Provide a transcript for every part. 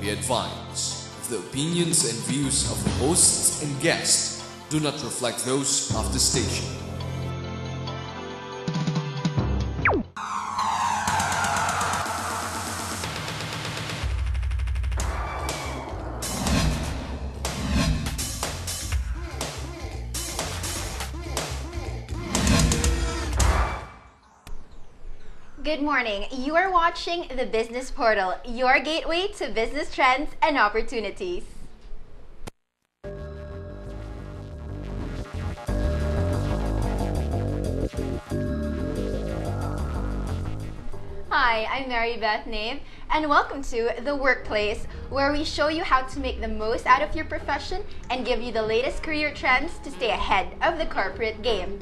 Be advised, the opinions and views of the hosts and guests do not reflect those of the station. Good morning. You are watching the Business Portal, your gateway to business trends and opportunities. Hi, I'm Mary Beth Nave, and welcome to The Workplace, where we show you how to make the most out of your profession and give you the latest career trends to stay ahead of the corporate game.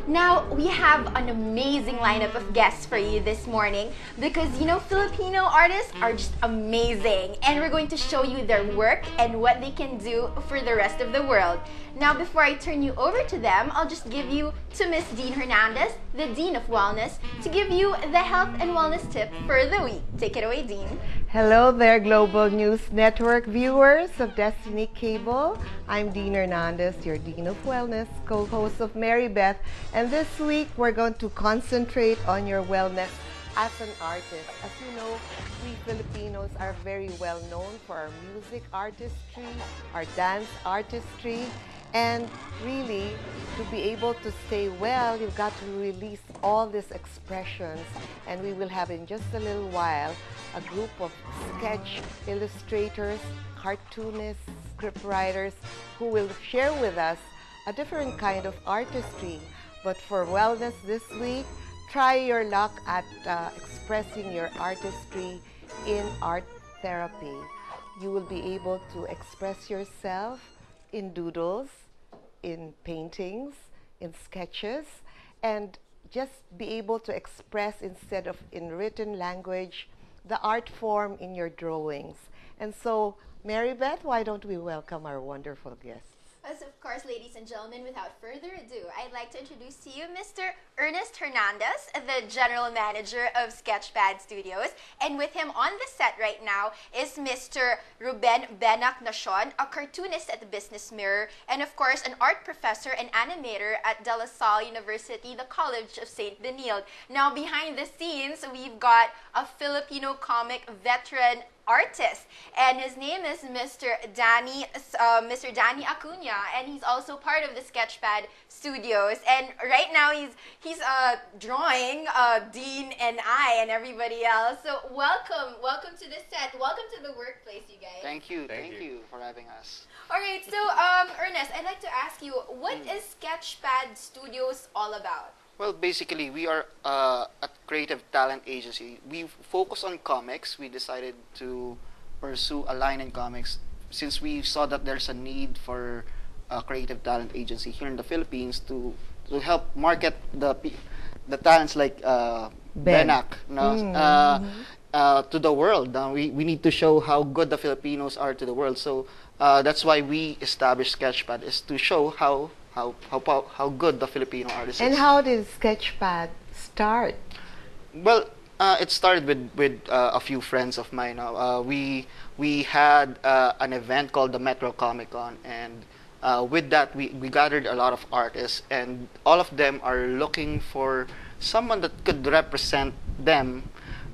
Now, we have an amazing lineup of guests for you this morning because, you know, Filipino artists are just amazing, and we're going to show you their work and what they can do for the rest of the world. Now, before I turn you over to them, I'll just give you to Miss Deanne Hernandez, the Dean of Wellness, to give you the health and wellness tip for the week. Take it away, Dean. Hello there, Global News Network viewers of Destiny Cable. I'm Deanne Hernandez, your Dean of Wellness, co-host of Mary Beth, and this week we're going to concentrate on your wellness as an artist. As you know, we Filipinos are very well known for our music artistry, our dance artistry, and really, to be able to stay well, you've got to release all these expressions. And we will have in just a little while a group of sketch illustrators, cartoonists, scriptwriters who will share with us a different kind of artistry. But for wellness this week, try your luck at expressing your artistry in art therapy. You will be able to express yourself in doodles, in paintings, in sketches, and just be able to express instead of in written language, the art form in your drawings. And so, Mary Beth, why don't we welcome our wonderful guests? As of course, ladies and gentlemen, without further ado, I'd like to introduce to you Mr. ERNEST Hernandez, the General Manager of Sketchpad Studios. And with him on the set right now is Mr. Ruben Nacion, a cartoonist at the Business Mirror, and of course, an art professor and animator at De La Salle University, the College of St. Benilde. Now, behind the scenes, we've got a Filipino comic veteran artist, and his name is Mr. Danny Acuna, and he's also part of the Sketchpad Studios. And right now he's drawing Dean and I and everybody else. So welcome to the set. Welcome to the workplace, you guys. Thank you for having us. All right, so Ernest, I'd like to ask you, what is Sketchpad Studios all about? Well, basically, we are a creative talent agency. We focus on comics. We decided to pursue a line in comics since we saw that there's a need for a creative talent agency here in the Philippines to help market the talents like Benak, to the world. We need to show how good the Filipinos are to the world. So that's why we established Sketchpad, is to show how good the Filipino artist is. And how did Sketchpad start? Well, it started with a few friends of mine. We had an event called the Metro Comic Con, and with that we gathered a lot of artists, and all of them are looking for someone that could represent them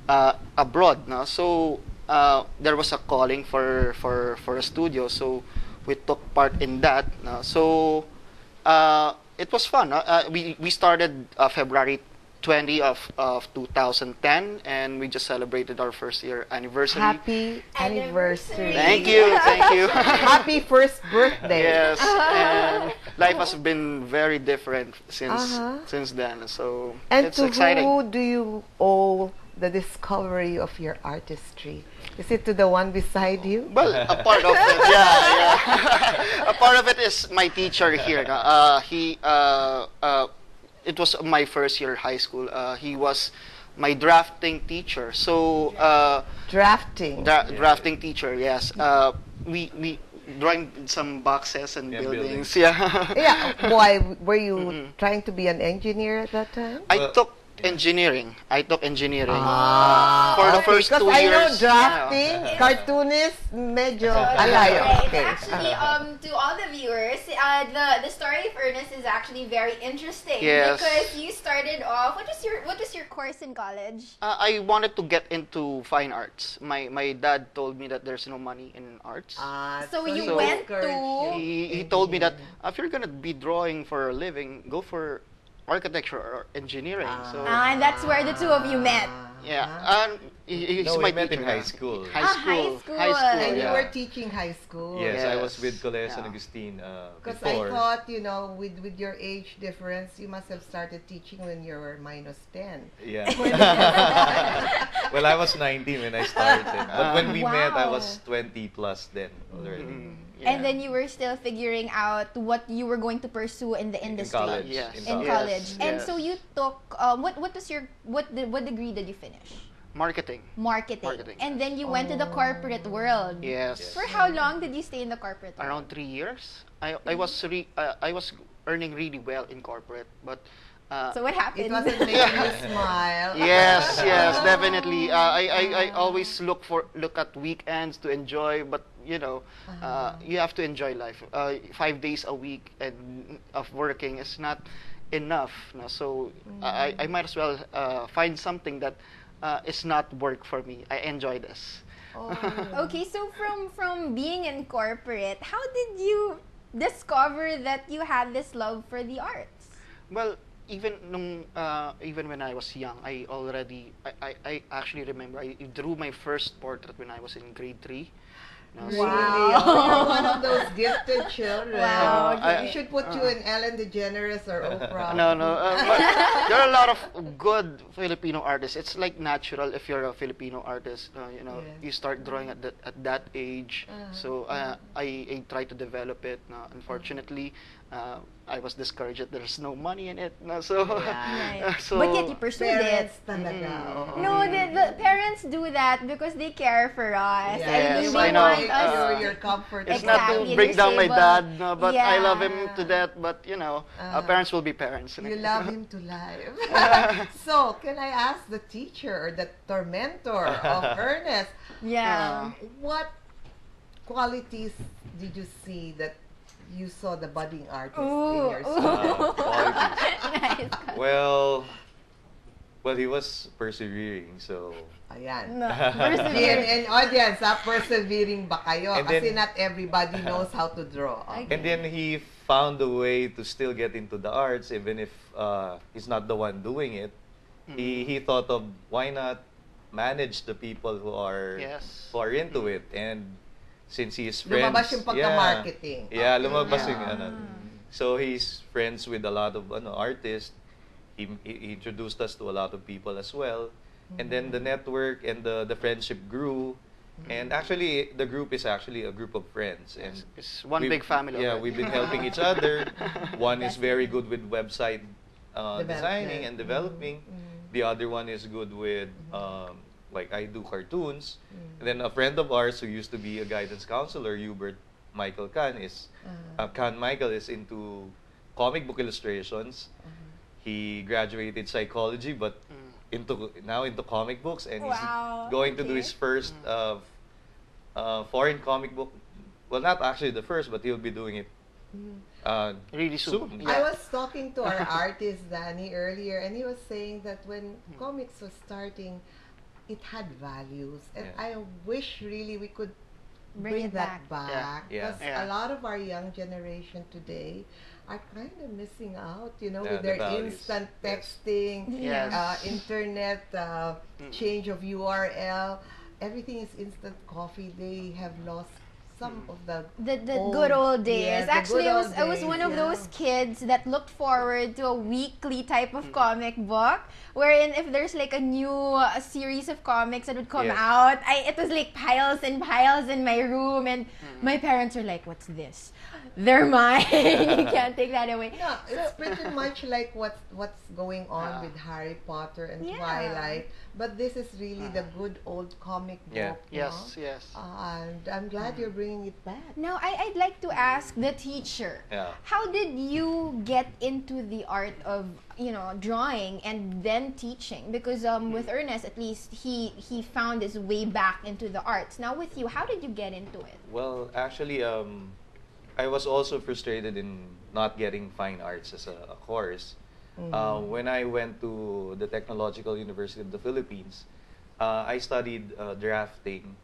abroad. No? So there was a calling for a studio, so we took part in that. So it was fun. We started February 20 of 2010, and we just celebrated our first year anniversary. Happy anniversary. Thank you. Happy first birthday. Yes, and life has been very different since then, so and it's exciting. Who do you owe the discovery of your artistry? Is it to the one beside you? Well, a part of it, yeah. A part of it is my teacher here. It was my first year high school. He was my drafting teacher. So drafting teacher. Yes. We drawing some boxes and buildings. Yeah. Why were you trying to be an engineer at that time? I took Engineering. I took engineering. Ah, For the okay, first 2 'cause I know years. drafting, cartoonist, medyo Right. alayo. Okay. Actually, to all the viewers, the story of Ernest is actually very interesting. Yes. Because you started off. What was your course in college? I wanted to get into fine arts. My dad told me that there's no money in arts. So you he went discouraged to- you. He told me that if you're gonna be drawing for a living, go for architecture or engineering. So And that's where the two of you met. yeah, he's No, my we met in teacher. high school. High Ah, school. high school. And you Yeah. were teaching high school. Yes, I was Yes. with Colegio San Yeah. Agustin Because before. I thought, with your age difference, you must have started teaching when you were -10. Yeah. Well, I was 19 when I started. But when we met, I was 20 plus then already. And then you were still figuring out what you were going to pursue in the industry. college. Yes. In Yes, college. And yes. so you took what was your what degree did you finish? Marketing. Marketing. And then you went to the corporate world. Yes. For how long did you stay in the corporate world? Around 3 years. I was earning really well in corporate, but So what happened? It wasn't making you smile. yes, definitely. I always look at weekends to enjoy, but you have to enjoy life. 5 days a week of working is not enough. No? So I might as well find something that is not work for me. I enjoy this. Okay, so from being in corporate, how did you discover that you had this love for the arts? Well, even when I was young, I actually remember I drew my first portrait when I was in grade 3. No, so- Really? Oh, you're one of those gifted children. Wow, We should put you in Ellen DeGeneres or Oprah. No. But there are a lot of good Filipino artists. It's like natural if you're a Filipino artist. Yes. You start drawing at that age. So I try to develop it. Unfortunately, I was discouraged that there's no money in it. No, so Right. so But yet you pursued Parents it. talaga. oo. No, the parents do that because they care for us. Yes, and Yes, they I know. want us. your comfort. it's Exactly. not to You're bring down my stable. dad, no, but I love him Yeah. to death. But parents will be parents. You love him to life. So, can I ask the teacher or the tormentor of Ernest, Yeah. what qualities did you see that you saw the budding artist in Ooh. your student? Nice. Well, he was persevering, so Ayan. No, And, persevere. and audience, persevering ba kayo? And Kasi then- not everybody knows how to draw. Okay. and then he found a way to still get into the arts, even if he's not the one doing it. He thought of why not manage the people who are Yes. into it, and since he is friends, Lumabas yung pagka-marketing. Yeah, lumabas Yeah. yung So he's friends with a lot of artists. He introduced us to a lot of people as well. And then the network and the friendship grew. And actually, the group is actually a group of friends. And It's one we've- big family. Yeah, already. we've been helping each other. One is very good with website designing and developing. The other one is good with, like I do cartoons. And then a friend of ours who used to be a guidance counselor, Hubert Michael Khan, Khan Michael is into comic book illustrations. He graduated psychology, but now into comic books, and Wow, he's going to do okay. his first foreign comic book. Well, not actually the first, but he'll be doing it Really soon. soon. I was talking to our artist, Danny, earlier, and he was saying that when comics was starting, it had values. And Yeah. I wish really we could Bring bring it that back. back. Yeah. Because Yeah. a lot of our young generation today are kind of missing out, Yeah, with the their values. instant Yes. texting, Yes. internet, change of URL. Everything is instant coffee. They have lost some of the The old- good old days. yes, the Actually, good I was old one days, of yeah. those kids that looked forward to a weekly type of comic book, wherein if there's like a new series of comics that would come Yes. out, it was like piles and piles in my room, and my parents were like, "What's this? They're mine. You can't take that away." No, it's pretty much like what's going on with Harry Potter and Yeah. Twilight, but this is really the good old comic book. Yeah. no? Yes, yes. And I'm glad you're bringing bringing it back. Now, I'd like to ask the teacher. Yeah. How did you get into the art of, drawing and then teaching? Because with Ernest, at least, he found his way back into the arts. Now, with you, how did you get into it? Well, actually, I was also frustrated in not getting fine arts as a course. When I went to the Technological University of the Philippines, I studied drafting.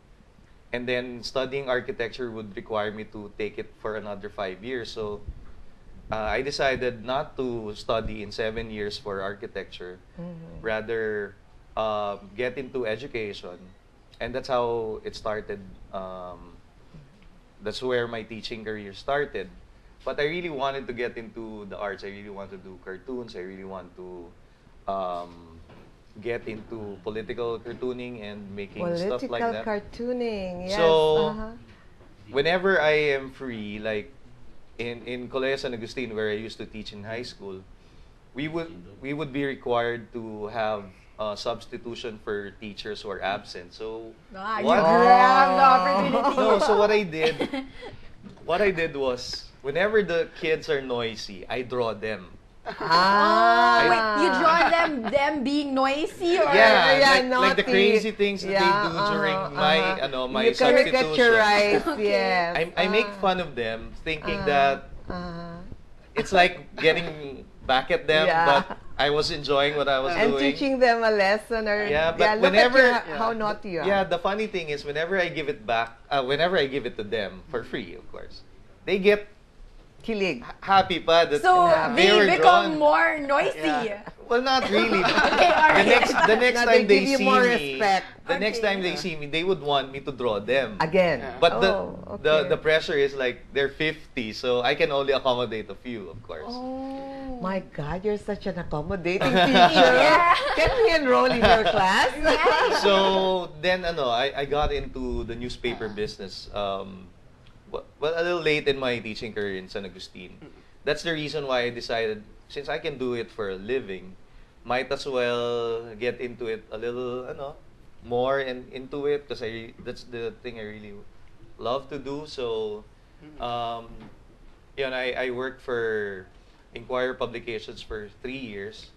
And then studying architecture would require me to take it for another 5 years. So I decided not to study in 7 years for architecture, rather get into education. And that's how it started. That's where my teaching career started. But I really wanted to get into the arts. I really want to do cartoons. I really want to get into political cartooning and making stuff like that. Political cartooning, yes. So, whenever I am free, like in Colegio San Agustin, where I used to teach in high school, we would be required to have substitution for teachers who are absent. So, You grabbed the opportunity. No, so what I did was, whenever the kids are noisy, I draw them. Wait, you draw them being noisy, or like the crazy things that they do during my you substitution. caricaturize, yes. I make fun of them, thinking that it's like getting back at them, but I was enjoying what I was and doing. teaching them a lesson, or but look whenever at how naughty you are. Yeah, the funny thing is, whenever I give it back, whenever I give it to them for free, of course, they get Kilig. happy pa that So they they were become drawn. more noisy. Well, not really. Okay, all right. The next Now time they they give you see more me, respect. the next time they see me, they would want me to draw them. Again. But okay. the pressure is like they're 50, so I can only accommodate a few, of course. Oh. My God, you're such an accommodating teacher. Can we enroll in your class? So then, I got into the newspaper business. Well, a little late in my teaching career in San Agustin. That's the reason why I decided, since I can do it for a living, might as well get into it a little, more and into it, because that's the thing I really love to do. So, I worked for Inquirer Publications for 3 years,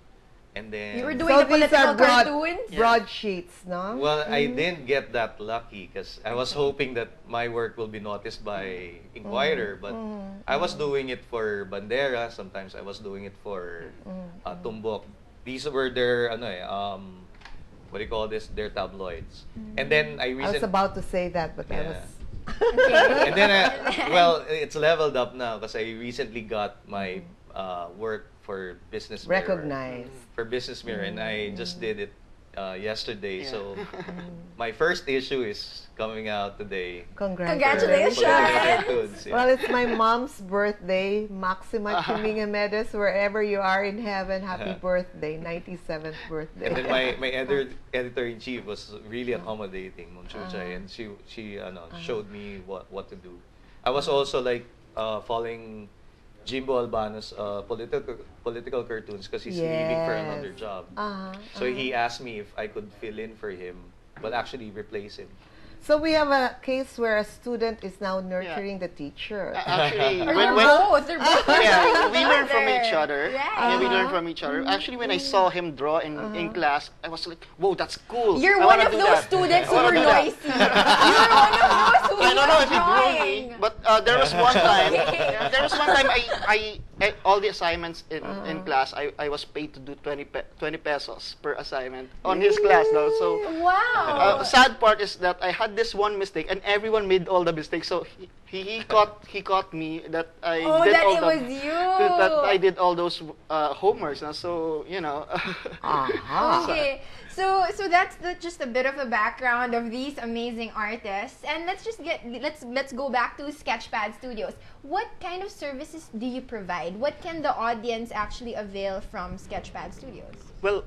and then You were doing the political cartoons? Broadsheets, no? well, I didn't get that lucky because I was hoping that my work will be noticed by Inquirer, but I was doing it for Bandera. Sometimes I was doing it for Tumbok. These were their what do you call this? Their tabloids. And then I I was recently about to say that, but I was... and then it's leveled up now because I recently got my work for Business Mirror. recognized. For Business Mirror, and I just did it yesterday. So my first issue is coming out today. Congratulations. Cartoons, yeah. Well, it's my mom's birthday. Maxima Chimingamedes, wherever you are in heaven, happy birthday, 97th birthday. And then my editor-in-chief was really accommodating, Monchuchay, and she showed me what to do. I was also like following Jimbo Albano's political cartoons because he's leaving for another job. So he asked me if I could fill in for him, but actually replace him. So we have a case where a student is now nurturing the teacher. Actually, Or they're both. They're both. we learn from each other. Right. Yeah, we learn from each other. Actually, when I saw him draw in class, I was like, "Whoa, that's cool!" You're I one wanna of do those that. students I who wanna were do that. noisy. You're one of those who I don't know if he blew drawing. me, but there was one time. I all the assignments in class, I was paid to do 20 pesos per assignment on his class though. So Wow. sad part is that I had this one mistake, and everyone made all the mistakes. So he caught me that I did that all it the was you. that I did all those homeworks. Now, so you know. Okay, so that's just a bit of a background of these amazing artists, and let's go back to Sketchpad Studios. What kind of services do you provide? What can the audience actually avail from Sketchpad Studios? Well,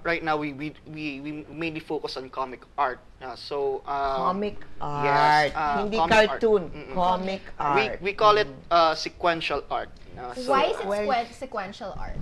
right now we mainly focus on comic art. Comic art. Yes, Hindi comic art. cartoon. Comic art. We call it sequential art. Why is it sequential art?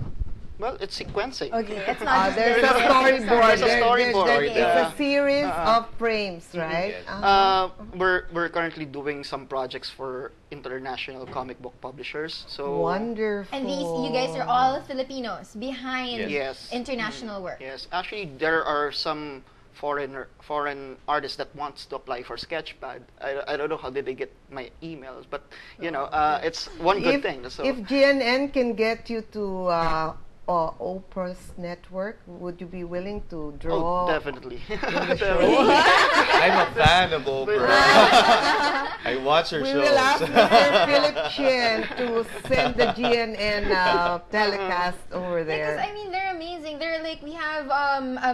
Well, it's sequencing. Okay, it's not just There's a there. storyboard. There's a storyboard. It's a series of frames, right? Yes. We're currently doing some projects for international comic book publishers. So Wonderful. And you guys are all Filipinos behind Yes. international work. Yes, actually, there are some foreign artists that wants to apply for Sketchpad. I don't know how did they get my emails, but you know, it's one good thing. So If GNN can get you to Oprah's network, would you be willing to draw? oh, definitely. I'm a fan of Oprah. I watch her We shows. will ask Mr. Philip Chen to send the GNN telecast over there. Because I mean, they're amazing. They're like, we have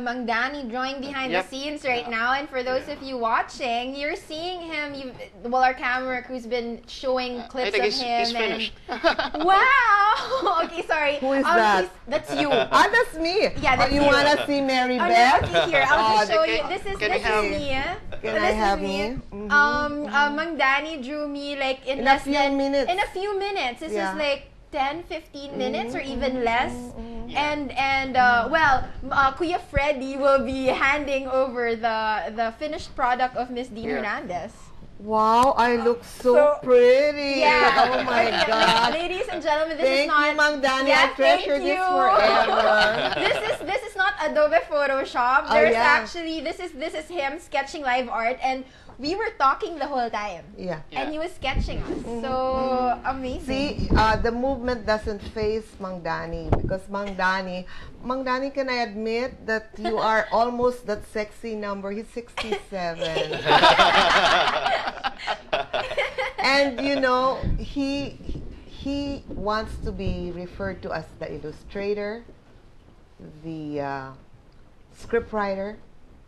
Mang Danny drawing behind Yep. the scenes right now, and for those of you watching, you're seeing him. Well, our camera crew's been showing I clips think of he's him. finished. Wow. Okay, sorry. Who is that? That's you. That's me. Yeah, that's you you. want to see Mary Oh, no, Beth? okay, here. I'll just show okay. you. This is Can we have- me. Can This I is have me? Mang Danny drew me like in In a less few than minutes. in a few minutes. This Yeah. is like 10, 15 minutes or even less. And well, Kuya Freddy will be handing over the finished product of Miss Dean Yeah. Hernandez. Wow, I look so, So- pretty. Yeah. Oh my God. Ladies and gentlemen, this Thank is not you, Mang Danny. Yeah, I treasure thank this you. forever. this is not Adobe Photoshop. Oh, There's yeah. actually this is him sketching live art, and we were talking the whole time. Yeah. And he was sketching us. So amazing. See, the movement doesn't face Mang Danny because Mang Danny, can I admit that you are almost that sexy number? He's 67. And you know, he wants to be referred to as the illustrator, the scriptwriter,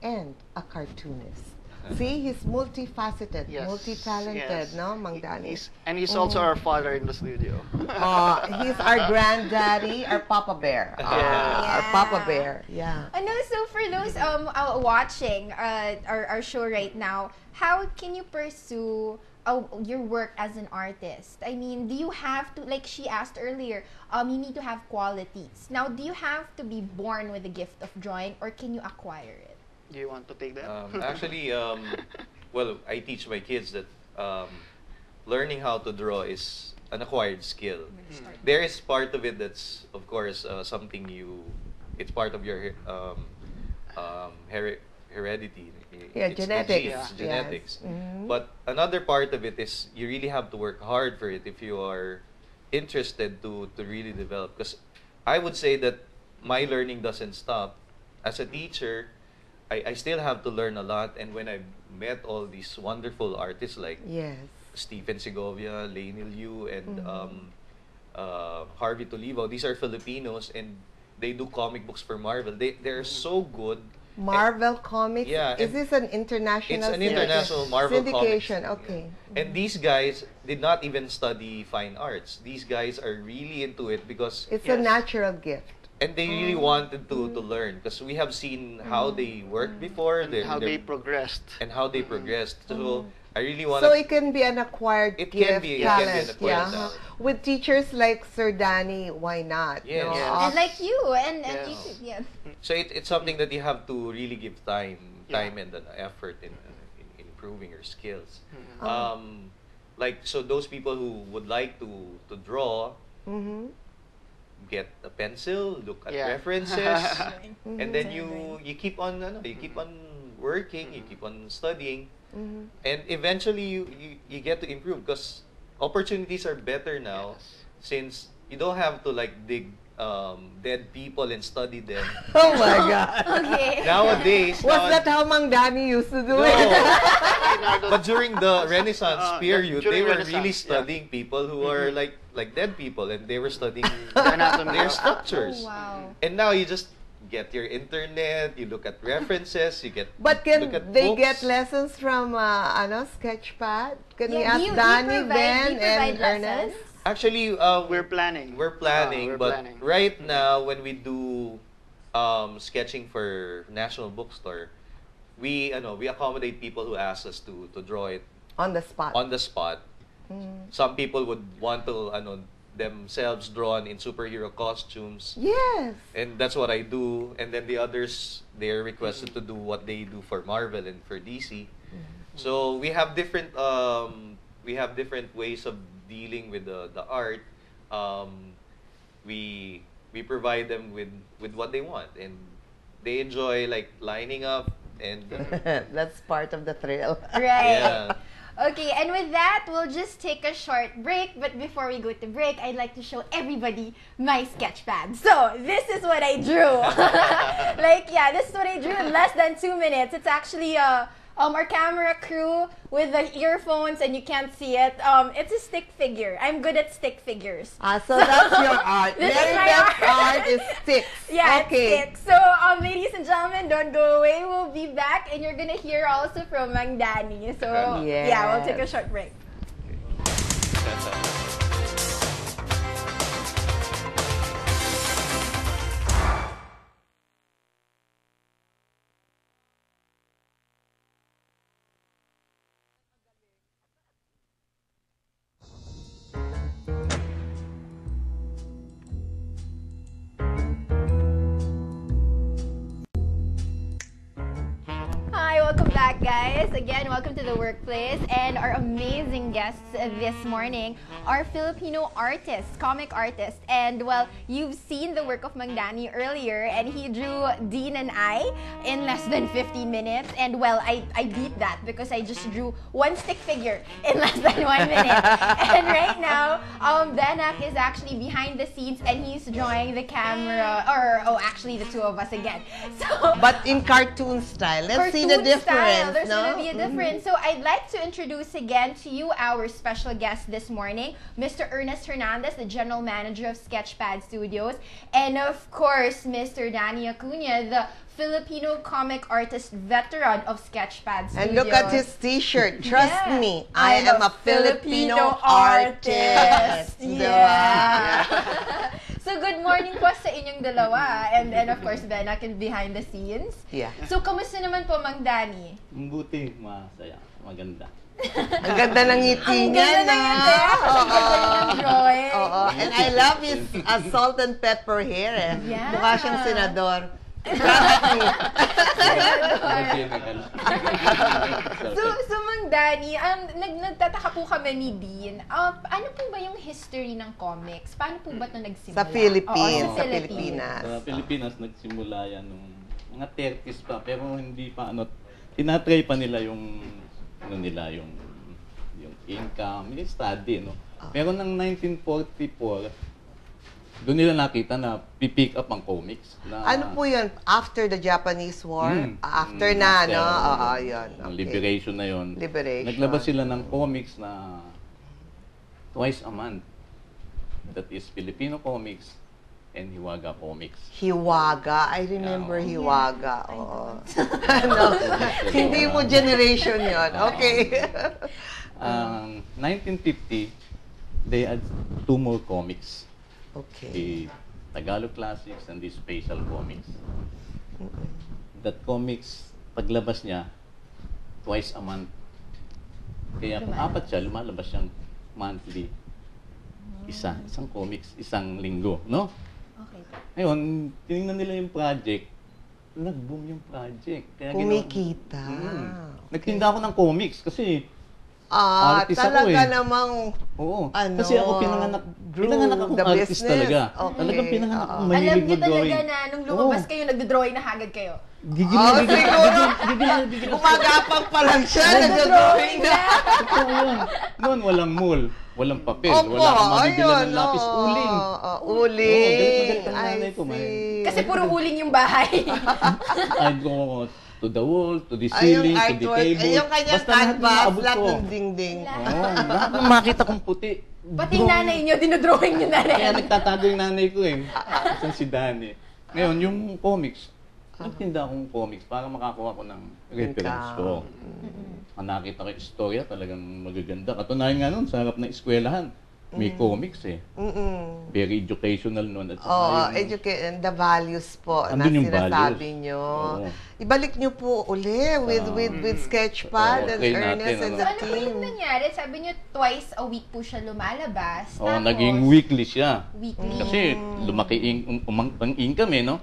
and a cartoonist. See, he's multifaceted, Yes, multi-talented, yes. no, Mang Danny? He's also our father in the studio. He's our granddaddy, our Papa Bear. Our Papa Bear, yeah. And also for those watching our show right now, how can you pursue your work as an artist? I mean, do you have to, like she asked earlier, you need to have qualities. Now, do you have to be born with the gift of drawing, or can you acquire it? Do you want to take that? Actually, well, I teach my kids that learning how to draw is an acquired skill. There is part of it that's, of course, something it's part of your heredity. Yeah, It's the genetics. genes, Yes. genetics. Mhm. But another part of it is you really have to work hard for it if you are interested to really develop. Because I would say that my learning doesn't stop. As a teacher, I still have to learn a lot. And when I met all these wonderful artists like Yes. Stephen Segovia, Lainil Yu, and Harvey Tolivo, these are Filipinos, and they do comic books for Marvel. They're so good. Marvel Comics? Yeah, Is and this an international It's an syndication? international Marvel syndication? comics. Okay. And these guys did not even study fine arts. These guys are really into it because It's a natural gift. and they really wanted to learn because we have seen how they worked before, How they progressed. and how they progressed. So I really want So it can be an acquired It gift, can be an talent. acquired yeah. talent. With teachers like Sir Danny, why not? Yes. No? Yes. And like you, and Yes. you could, yeah. So it's something that you have to really give time Yeah. and effort in improving your skills. Mm-hmm. Like so those people who would like to draw, Mm-hmm. get a pencil, look at Yeah. references, and then you keep on working, you keep on studying, Mm-hmm. and eventually you get to improve because opportunities are better now since you don't have to like dig dead people and study them. Oh my God. Okay. Nowadays, Was that how Mang Danny used to do it? but during the Renaissance period, during they were Renaissance, really yeah. studying people who are like dead people, and they were studying The anatomy their of- structures. Oh, wow. And now you just get your internet, you look at references, you get But can look at they books. get lessons from Sketchpad? Can we Yeah, ask do you Danny, provide- Ben, do you provide and Ernest? lessons? Actually, We're planning. we're planning, We're but planning. right now when we do sketching for National Bookstore, we accommodate people who ask us to draw it On the spot. on the spot. Some people would want to themselves drawn in superhero costumes. Yes. And that's what I do. And then the others, they're requested to do what they do for Marvel and for DC. So we have different ways of dealing with the art. We provide them with what they want, and they enjoy like lining up and That's part of the thrill. Right. yeah. Okay, and with that, we'll just take a short break. But before we go to break, I'd like to show everybody my sketch pad. So, this is what I drew. This is what I drew in less than 2 minutes. It's actually our camera crew with the earphones, and you can't see it. It's a stick figure. I'm good at stick figures. So that's your art. This is Mary my Beth's art. art is sticks. Yeah, okay. it's sticks. So, ladies and gentlemen, don't go away. We'll be back, and you're gonna hear also from Mang Danny. So, yeah, we'll take a short break. Hi, welcome back, guys. Again, welcome to the workplace. And our amazing guests this morning are Filipino artists, comic artists. And well, you've seen the work of Mang Danny earlier, and he drew Dean and I in less than 15 minutes. And well, I beat that because I just drew one stick figure in less than 1 minute. And right now, Benak is actually behind the scenes, and he's drawing the camera, actually the two of us again. So, But in cartoon style. Let's see the cartoon difference. style. There's no? gonna be a difference. So I'd like to introduce again to you our special guest this morning, Mr. Ernest Hernandez, the General Manager of Sketchpad Studios, and of course, Mr. Danny Acuña, the Filipino comic artist veteran of Sketchpad Studios. And look at his t-shirt. Trust Yeah. me, I am a Filipino artist. Yeah. So good morning po sa inyong dalawa. And of course, Benak in behind the scenes. Yeah. So kamusta naman po, Mang Danny? Mabuti, masaya, maganda. Ang ganda ng ngiti Ang niya, ganda no? ng ngiti. Ang ganda ng drawing. Oo. And I love his salt and pepper hair. Eh. Yeah. Mukha siyang senador. So Mang Danny, nagtataka po kami ni Dean. Ano po ba yung history ng comics? Paano po ba ito nagsimula? Sa Philippines. Oo, Sa Pilipinas. Sa Pilipinas, nagsimula yan nung mga 30s pa, pero hindi pa, tinatry pa nila yung income, yung study, no? Pero ng 1944, doon nila nakita na pipick up ang comics. Na, Ano po yun? After the Japanese War? After na, no? Oo, yun. Okay. Liberation na yun. Liberation. Naglabas sila ng comics na twice a month. That is Filipino comics and Hiwaga comics. Hiwaga. I remember Yeah. Hiwaga. Oo. No, hindi mo generation yon. Okay. 1950, they had 2 more comics. Okay. The Tagalog Classics and the Special Comics. That comics, paglabas niya, twice a month. Kaya kung 4 siya, lumalabas siyang monthly. Isang comics, isang linggo, no? Okay po. Ngayon, tinignan nila yung project, nag-boom yung project. Kaya Kumikita. Nagtinda ako ng comics kasi artist ako talaga eh. namang oo. Ano, Kasi ako pinanganak akong the artist business. talaga. Okay. Talagang pinanganak akong Alam mahilig niyo mag-drawing. talaga na nung lumabas kayo, nagdodrawing na hagad kayo. Gigil na gigil. siguro. Umagapang pa lang siya. Nag-drawing na. Totoo yun. Noon, walang mall, walang papel, Opo, wala kang mabibilan ayun. ng lapis, uling. Uling. Galit ang I nanay ko, man. see. Kasi puro uling yung bahay. I'd go to the wall, to the Ay, yung ceiling, to the artwork. table. Ay, yung kanyang Basta lahat canvas, naabot lahat ko. ng dingding. Oo, lahat ng makita kong puti. Pati yung nanay niyo, dinodrawing yung nanay. Kaya nagtatago yung nanay ko eh. Isang si Danny. Ngayon, yung comics, nagtinda akong comics para makakuha ko ng reference ko. Ang nakita ko yung istorya, talagang magaganda. Katunayan nga nun, sa harap ng eskwelahan. May comics eh. Very educational noon. At And the values po na andun yung sinasabi values. nyo. Oo. Ibalik nyo po uli with Sketchpad and try Ernest natin, and ano. the Ano po team. yung nangyari? Sabi niyo twice a week po siya lumalabas. Oh, Tapos, naging weekly siya. weekly. Kasi lumaki ang income eh, no?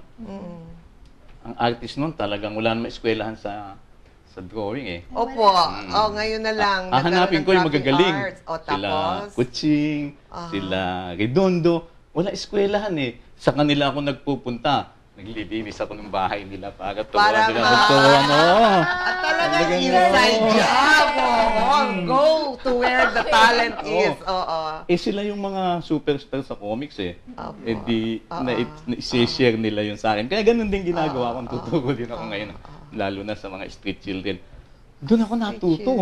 Ang artist noon talagang wala namang eskwelahan sa drawing eh. Opo. Ngayon na lang. Hanapin ko yung magagaling. Tapos? Sila Kuching, sila Redondo. Wala eskwelahan eh. Sa kanila ako nagpupunta. Naglilinis ako ng bahay nila para turuan nila ako turuan. Talagang inside job. Go to where the talent is. Sila yung mga superstar sa comics eh. I-share nila yun sa akin. Kaya ganun din ginagawa ko. Tuturo din ako ngayon. Lalo na sa mga street children. Doon ako natuto.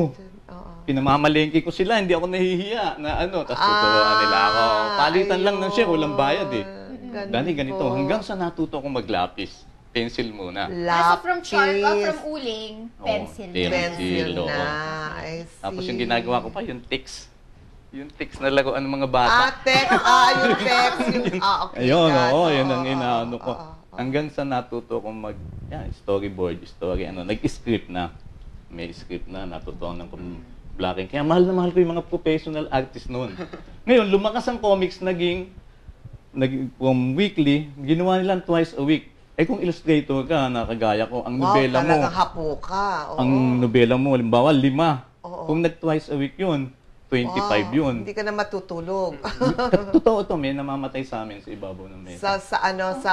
Pinamamalengke ko sila, hindi ako nahihiya na tapos tuturuan nila ako. Palitan lang ng share, walang bayad eh. Dani ganito, hanggang sa natuto akong maglapis. Pencil muna. So from chalk o from uling, pencil. Pencil oo. na. I see. Tapos yung ginagawa ko pa, yung text. Yung text na laruan ng mga bata. Text. Yung text. Okay. Ayun, yun ang inaano ko. Hanggang sa natuto akong storyboard, nag-script na. May script na, natutuan ng blocking. Kaya mahal na mahal ko yung mga professional artist noon. Ngayon, lumakas ang comics, naging from weekly, ginawa nilang twice a week. Kung illustrator ka, nakagaya ko, ang nobela mo, talagang hapo ka. ang nobela mo, halimbawa, 5. Kung nag-twice a week yun, 25 yun. Hindi ka na matutulog. Totoo to, may namamatay sa amin sa ibabaw ng mesa. sa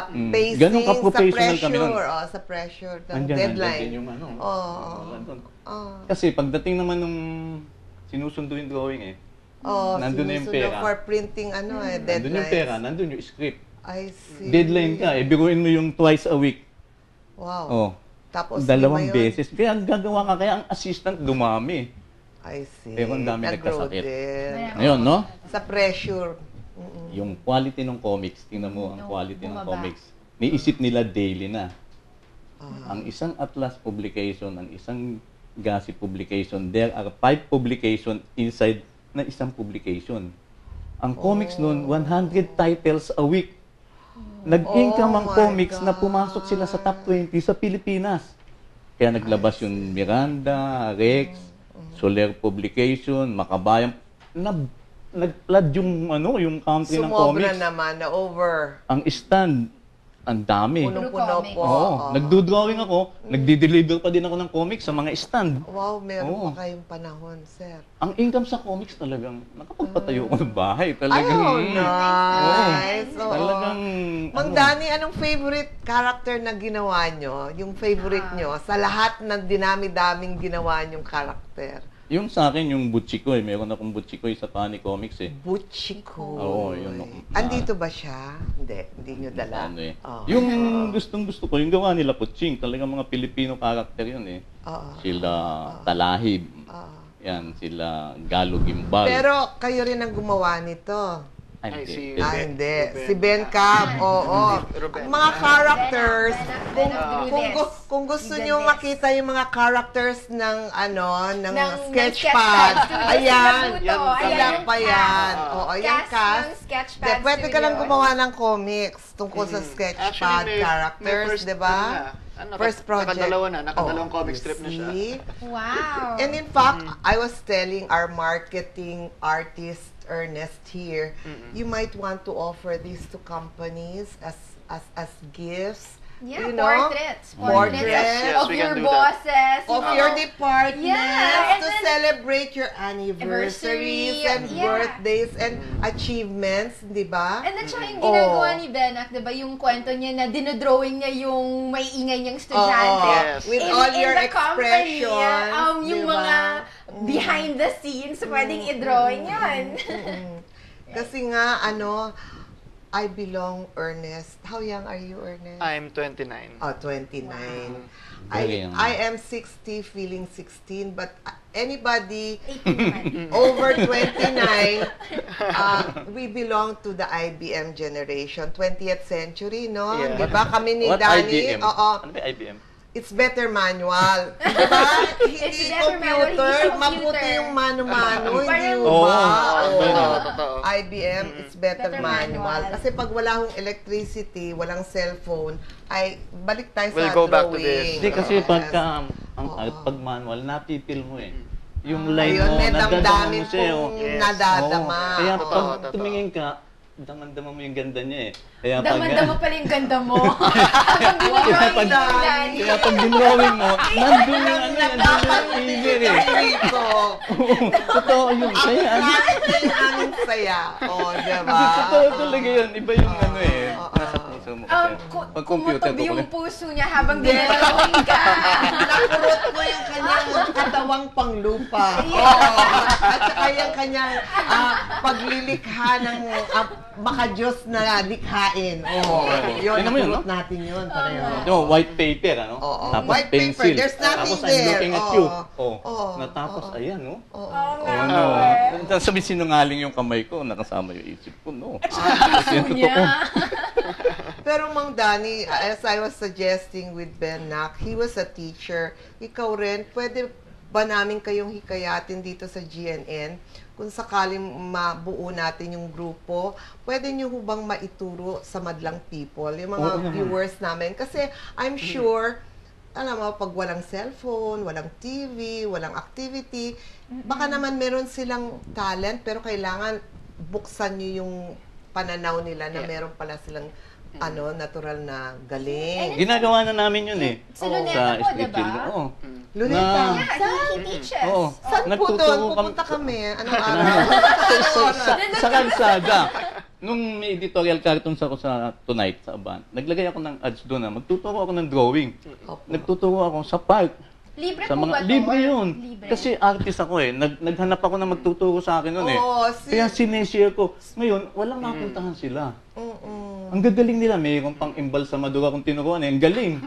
pacing, Ganun sa ka-professional kami nun. pressure. Sa pressure, ng Andyan deadline. yung Kasi pagdating naman sinusundo yung drawing nandun na yung pera. For printing, deadline. Nandun yung pera, nandun yung script. I see. Deadline ka, biruin mo yung twice a week. Wow. Tapos, 2 beses. Kaya gagawa ka, kaya ang assistant dumami. I see. Pero ang dami nagkasakit. Din. Ngayon, no? Sa pressure. Yung quality ng comics, tingnan mo ang quality ng comics. Niisip nila daily na. Ang isang Atlas publication, ang isang Gossip publication, there are 5 publications inside na isang publication. Ang comics noon, 100 titles a week. Nag-income ang comics na pumasok sila sa top 20 sa Pilipinas. Kaya naglabas yung Miranda, Rex, Soler Publication, Makabayan. Nag-flood yung country ng comics. Sumobra naman na over. Ang stand, ang dami. Punong-puno po. Nagdo-drawing ako, nagdi-deliver pa din ako ng comics sa mga stand. Wow, meron pa kayong panahon, sir. Ang income sa comics talagang, nakapagpatayo ko ng bahay. Talagang, nice. Talagang, Mang Danny, anong favorite character na ginawa nyo? Yung favorite nyo? Sa lahat ng dinami-daming ginawa nyong character? yung sa akin, yung Butchikoy. Meron akong Butchikoy sa Funny Comics eh. Butchikoy. Oo, yun. Andito ba siya? Hindi nyo dala. Yung gustong-gusto ko, yung gawa nila Puching. Talagang mga Pilipino character yun eh. Sila Talahib. Yan, sila Galo Gimbal. Pero kayo rin ang gumawa nito. Hindi. Si Ben Cab, oo. Ang mga characters, kung gusto niyo makita yung mga characters ng Sketchpad, ayan, sila pa yan. Oo, yung cast. Pwede ka lang gumawa ng comics tungkol sa Sketchpad characters, di ba? First project. Nakadalawang comic strip na siya. Wow. And in fact, I was telling our marketing artist Ernest here, you might want to offer these to companies as gifts. Yeah, you know? portraits Yes, of your bosses, of your departments, to then, celebrate your anniversaries and birthdays and achievements, di ba? And then, yung ginagawa ni Benak, di ba, yung kwento niya na dinodrawing niya yung may ingay niyang estudyante. With all your expressions. Yung mga behind the scenes, pwedeng i-drawing yun. Kasi nga, I belong, Ernest. How young are you, Ernest? I'm 29. Oh, 29. Wow. I am 60, feeling 16, but anybody over 29, we belong to the IBM generation, 20th century, no? Yeah. Diba kami ni What Danny? IBM? Ano ba IBM? it's better manual. Diba? Hindi better manual, computer. hindi computer. Mabuti yung mano-mano. Hindi Parang- ba? Totoo. IBM, it's better, Better manual. manual. Kasi pag wala hong electricity, walang cellphone, ay balik tayo We'll sa go back to drawing. this. Hindi kasi Yes. pagka, ang Oo. pag manual, napipil mo eh. Yung line Ayun, mo, may nadadama damdamin mo siya. pong Yes. nadadama. Oo. Kaya Oo. pag Totoo. tumingin ka, damandama mo yung ganda niya eh. Kaya pag, Daman-dama pala yung ganda mo. Habang dinidrawing Wala. mo, Danny. kaya pag dinrawing mo, nandun yung ano, nandun yung figure eh. Dito. Totoo yun. Kaya ano, Kahit na yung aming saya. O, diba? totoo talaga yun. Iba yung ano eh. Oo. Nasa puso mo kasi. Pag computer Kumutob ko yung puso niya habang dinidrawing ka. Nakurot ko yung kanyang katawang panglupa. Oo. At saka yung kanyang paglilikha ng maka-Diyos na likhain. Oo. Yun, Tingnan mo yun, nakurot no? natin yun. Pareho. No, white paper, ano? Oo. Tapos White paper, pencil. there's nothing Tapos I'm there. looking at Oo. you. Oo. Oh. Natapos, ayan, no? Oo. Oo nga. Ano? Tapos sabi sinungaling yung kamay ko, nakasama yung isip ko, no? Gusto niya. Pero Mang Danny, as I was suggesting with Ben Nak, he was a teacher. Ikaw rin, pwede ba namin kayong hikayatin dito sa GNN? Kung sakaling mabuo natin yung grupo, pwede nyo bang maituro sa madlang people, yung mga Oo naman. viewers namin? Kasi I'm sure, alam mo, pag walang cellphone, walang TV, walang activity, baka naman meron silang talent, pero kailangan buksan nyo yung pananaw nila na meron pala silang natural na galing. Ginagawa na namin yun eh. Sa Luneta po, Street diba? Children. Oo. Luneta. Yeah, he teaches. Oo. Saan po Nagtuturo doon? kami- Pupunta kami. Anong araw? sa kalsada. Nung may editorial cartoons ako sa Tonight, sa Aban, naglagay ako ng ads doon na magtuturo ako ng drawing. Nagtuturo ako sa park. Libre Sa po mga ba to? libre yun. Libre. Kasi artist ako eh. Naghanap ako na magtuturo sa akin noon eh. Oo, Kaya sineshare ko. Ngayon, walang napuntahan sila. Ang gagaling nila. Mayroon pang imbalsamador akong tinuruan eh. Ang galing.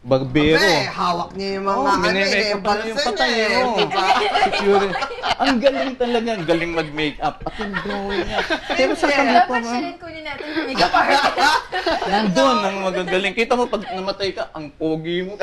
Barbero. Abe, hawak niya yung mga Minemake up pa yung patay. diba? Security. Ang galing talaga. Ang galing mag-makeup. At yung drawing niya. Pero sa Dapat siya rin kunin natin yung makeup artist. nandun ang magagaling. Kita mo pag namatay ka, ang pogi mo.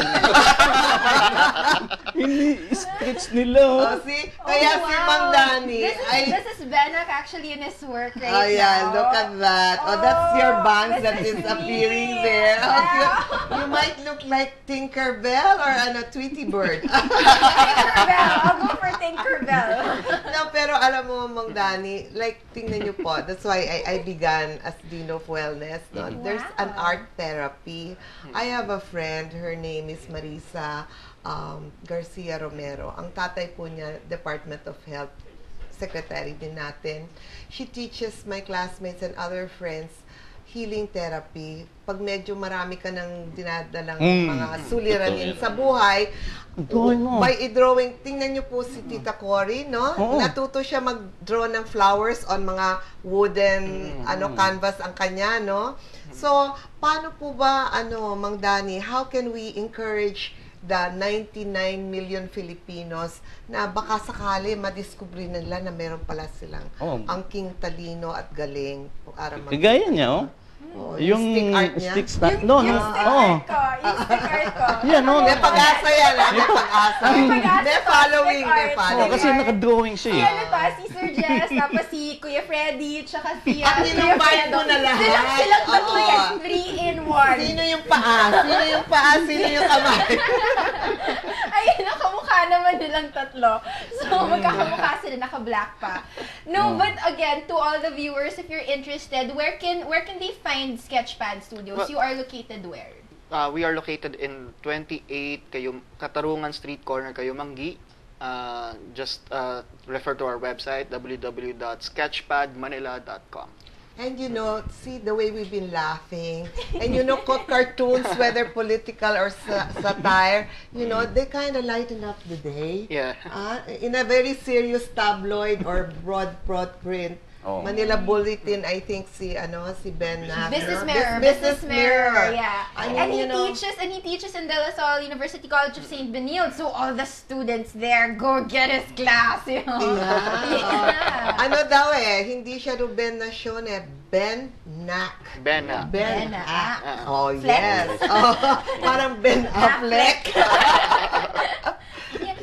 Hindi, stretch nila. Oh, see? Kaya si Mang Danny This is Benak actually in his work right Ayan, now. look at that. Oh, that's your bangs that this is is appearing me. there. Yeah. Okay. You might look like Tinkerbell or Tweety Bird. Tinkerbell. I'll go for Tinkerbell. No, pero alam mo, Mang Danny, like, tingnan niyo po, that's why I began as Dean of Wellness. No? There's an art therapy. I have a friend, her name is Marisa Garcia Romero. Ang tatay po niya, Department of Health, secretary din natin. She teaches my classmates and other friends healing therapy. Pag medyo marami ka ng dinadalang mga suliranin sa buhay, Drawing mo. by drawing, tingnan niyo po si Tita Cory, no? Oo. Natuto siya mag-draw ng flowers on mga wooden canvas ang kanya, no? So, paano po ba, Mang Danny, how can we encourage the 99 million Filipinos na baka sakali madiskubre nila na meron pala silang angking talino at galing para Kagaya niya, oh. Yung stick art niya. stick art. No, no. Yung stick art ko. Yung stick art ko. Yan, no. May pag-asa yan, may pag-asa. pag-asa May pa, following, stick may art. Oh, following. kasi naka-drawing siya Si eh. ano to, si Sir Jess, tapos si Kuya Freddy, tsaka si At Kuya inumbite mo Fredo. na lahat. Silang tatlo Oo. yan, 3 in 1. Sino yung paa? Sino yung paa? Sino yung kamay? Ayun, nakamukha naman nilang tatlo. So, magkakamukha sila, naka-black pa. No, but again, to all the viewers, if you're interested, where can they find Sketchpad Studios? Well, You are located where? We are located in 28 Katarungan Street Corner, Kayumanggi. Just refer to our website, www.sketchpadmanila.com. And see the way we've been laughing. And cartoons, whether political or satire, they kind of lighten up the day. Yeah. In a very serious tabloid or broad print. Oh. Manila Bulletin, I think si Ben Nack. Business Mirror, yeah. I mean, And he teaches in De La Salle University College of St. Benilde, so all the students there go get his class, you know. Yeah. Ano daw hindi siya Ruben Nacion Ben Nack. Ben Nack. Ben Nack. Oh, Flex. yes. Parang Ben Affleck.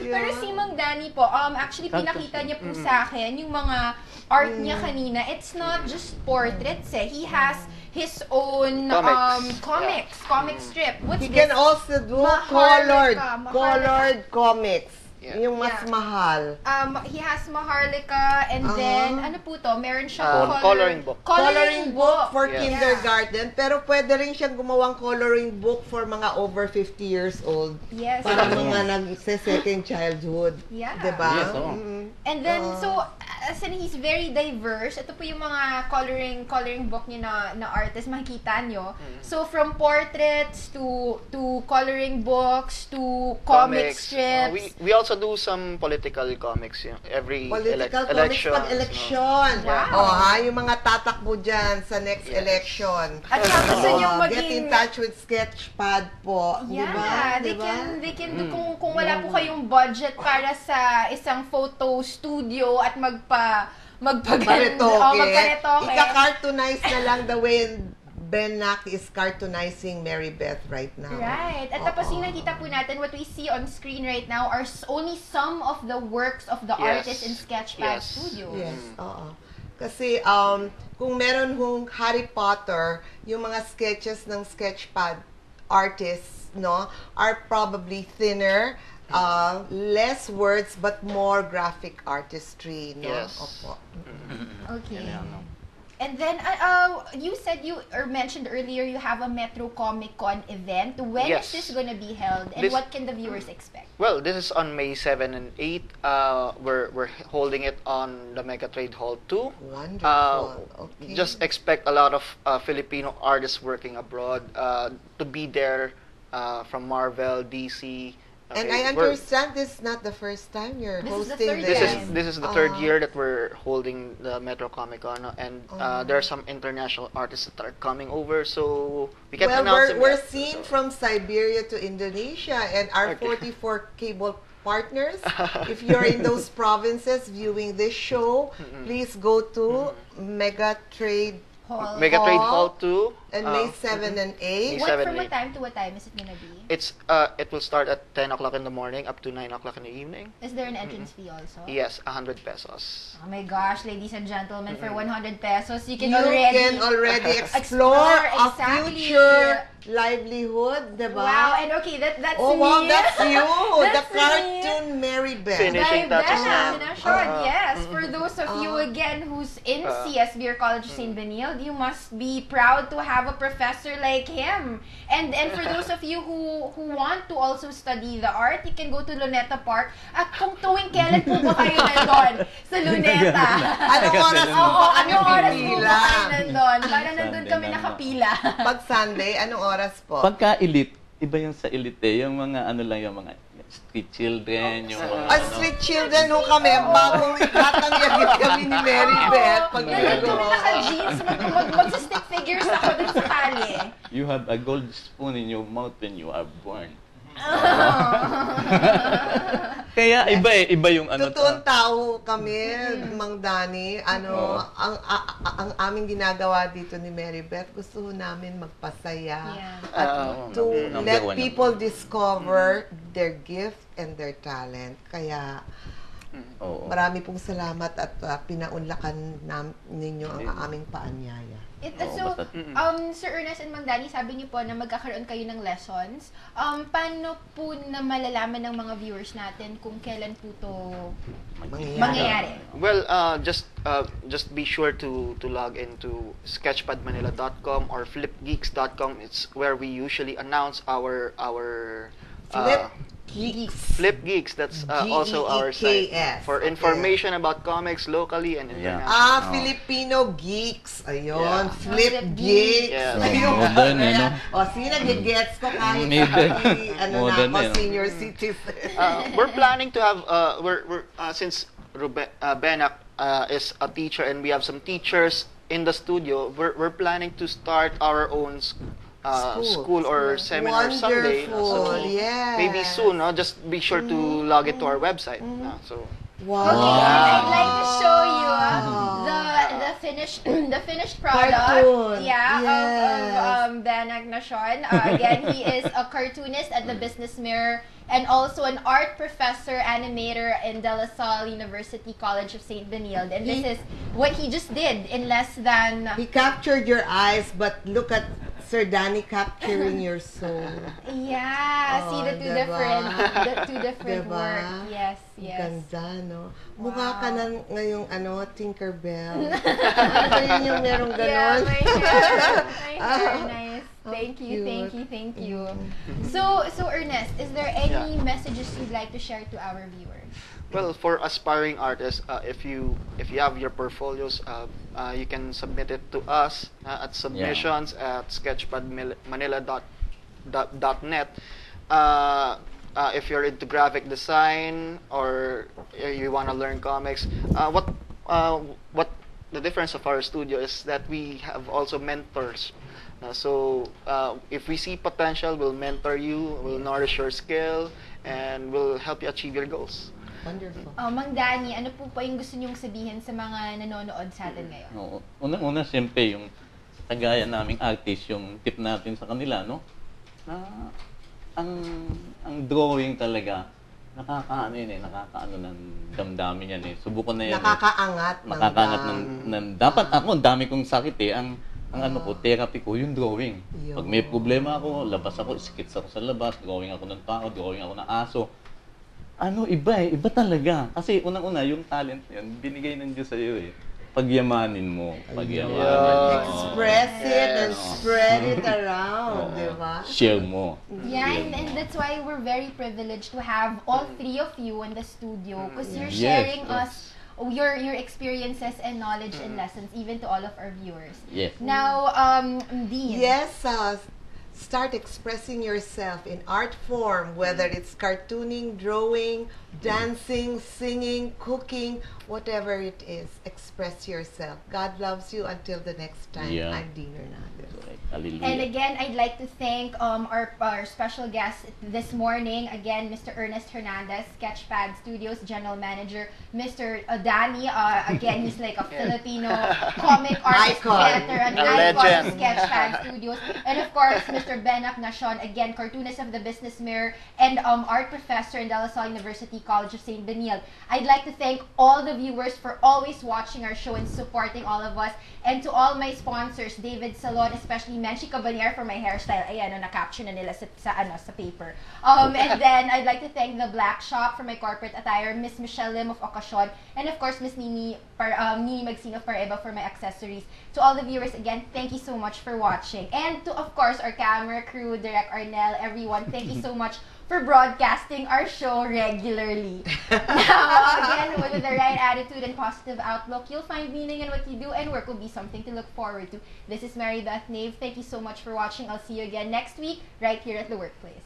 Pero si Mang Danny po, actually pinakita niya po sa akin yung mga art niya kanina. It's not just portraits He has his own comic strip. What's He this? can also do Maharlika. colored comics. Yeah. Yung mas mahal. He has Maharlika and then, ano po to? Meron siyang coloring book. Coloring book for Yes. kindergarten. Pero pwede rin siyang gumawang coloring book for mga over 50 years old. Yes. Para mga nag-second childhood. Yeah. Diba? Yes, oo. And then, so, as in, he's very diverse. Ito po yung mga coloring book niya na artist, makikita nyo. So, from portraits to coloring books to comic strips. We also do some political comics. Every Political comics election. pag election. Wow. Yung mga tatakbo dyan sa next election. At saka gusto niyong Get in maging... touch with Sketchpad po. Yeah, Diba? they can do kung wala po kayong budget para sa isang photo studio at magparetoke. Ika-cartoonize na lang the way Ben Nack is cartoonizing Mary Beth right now. Right. At tapos yung nakita po natin, what we see on screen right now are only some of the works of the artists in Sketchpad Studios. Yes, oo. Kasi kung meron hong Harry Potter, yung mga sketches ng Sketchpad artists, no, are probably thinner, less words, but more graphic artistry, no? Yes. Opo. Okay. And then, you said mentioned earlier you have a Metro Comic Con event. When is this going to be held, and what can the viewers expect? Well, this is on May 7 and 8. We're holding it on the Mega Trade Hall 2. Wonderful. Okay. Just expect a lot of Filipino artists working abroad to be there from Marvel, DC. And I understand this is not the first time you're hosting this. This is the third year that we're holding the Metro Comic Con, and there are some international artists that are coming over, so we can't announce them we're yet, seen from Siberia to Indonesia, and our 44 cable partners, if you're in those provinces viewing this show, please go to Mega Trade Hall 2. And May 7 and 8. From what time to what time is it going to be? It will start at 10 o'clock in the morning up to 9 o'clock in the evening. Is there an entrance fee also? Yes, 100 pesos. Oh my gosh, ladies and gentlemen, for 100 pesos, you can You already... can already explore a future livelihood, diba? Wow, and okay, that's me. Oh wow, that's you! That's the cartoon Mary Beth. Finishing touches na. Yes, for those of you again who's in CSB or College of St. Benilde, you must be proud to have a professor like him. And for those of you who want to also study the art, you can go to Luneta Park. At kung tuwing kailan po ba kayo nandun sa Luneta? Anong oras po ba kami Anong oras po pipila? ba kayo nandun? Para nandun kami nakapila. Pag Sunday, anong oras po? Pagka elite, iba yung sa elite, yung mga ano lang yung mga street children, yung mga Street children ho kami, bagong itatangyagin kami ni Mary Beth. Pag Nandun kami naka-jeans, mag-stick figures ako dun sa kali. You have a gold spoon in your mouth when you are born. Kaya iba yung ano. Totoong tao kami, Mang Danny. Ang aming ginagawa dito ni Mary Beth, gusto namin magpasaya. At to let people discover their gift and their talent. Kaya marami pong salamat at pinaunlakan ninyo ang aming paanyaya. Sir Ernest and Mang Danny, sabi niyo po na magkakaroon kayo ng lessons. Paano po na malalaman ng mga viewers natin kung kailan po ito mangyayari? Well, just be sure to log into sketchpadmanila.com or flipgeeks.com. It's where we usually announce our Flip Geeks, that's also our site for information about comics locally and internationally. Filipino Geeks. Ayun, Flip Geeks. Ayun. Sige, nag-gets ko kahit senior citizen. We're planning to have, since Ben Nack is a teacher, and we have some teachers in the studio. We're planning to start our own school or seminar someday. Wonderful, So yes. maybe soon. No? Just be sure to log into our website. So. Wow. Okay, and I'd like to show you the finished product. Cartoon. Yeah, Yes. of Deanne Nacien. Again, he is a cartoonist at the Business Mirror and also an art professor, animator in De La Salle University College of St. Benilde. And this is what he just did in less than... He captured your eyes, but look at Sir Danny capturing your soul. Yeah, Oh, see the two different Diba? work. Yes, yes. Ganda, no? Mukha Wow. ka na ngayong Tinkerbell. Ano yun yung merong Yeah, ganon? my hair. My hair, nice. How Thank you, thank cute. you, thank you. So Ernest, is there any Yeah. messages you'd like to share to our viewers? Well, for aspiring artists, if you have your portfolios, you can submit it to us at submissions at sketchpadmanila.net. If you're into graphic design or you want to learn comics, what the difference of our studio is that we have also mentors. So if we see potential, we'll mentor you, we'll nourish your skill, and we'll help you achieve your goals. Wonderful. Mang Danny, ano po yung gusto niyong sabihin sa mga nanonood sa atin ngayon? Oo. Unang-una, siyempre, yung kagaya naming artist, yung tip natin sa kanila, no? Na ang drawing talaga, nakakaano ng damdamin yan eh. Subukan na yan. Nakakaangat Dapat ako, ang dami kong sakit eh. Ang ano ko, therapy ko, yung drawing. Yun. Pag may problema ako, labas ako, skits ako sa labas, drawing ako ng tao, drawing ako ng aso. Iba talaga. Kasi unang-una, yung talent yan, binigay ng Diyos sa'yo eh. Pagyamanin mo. Express it and spread it around, di ba? Share mo. Yeah, and that's why we're very privileged to have all three of you in the studio because you're Yes, sharing yes. us your experiences and knowledge and lessons even to all of our viewers. Yes. Now, Dean. Yes, start expressing yourself in art form, whether it's cartooning, drawing, dancing, singing, cooking, whatever it is. Express yourself. God loves you until the next time. Yeah. I'm Dean Hernandez. Hallelujah. And again, I'd like to thank our special guest this morning, again, Mr. Ernest Hernandez, Sketchpad Studios General Manager, Mr. Danny, again, he's like a Filipino comic artist, veteran, icon of Sketchpad Studios, and of course, Mr. Deanne Nacien, again, cartoonist of the Business Mirror, and art professor in De La Salle University College of St. Benilde. I'd like to thank all the viewers for always watching our show and supporting all of us, and to all my sponsors, David Salon, especially Menchi Cavalier for my hairstyle. Ayan, na-caption na nila sa paper. And then, I'd like to thank the Black Shop for my corporate attire, Miss Michelle Lim of Occasion, and of course, Miss Nini Magsing of Pareba for my accessories. To all the viewers, again, thank you so much for watching. And to, of course, our camera crew, Direct Arnel, everyone, thank you so much for broadcasting our show regularly. Now, again, with the right attitude and positive outlook, you'll find meaning in what you do, and work will be something to look forward to. This is Mary Beth Nave. Thank you so much for watching. I'll see you again next week, right here at the workplace.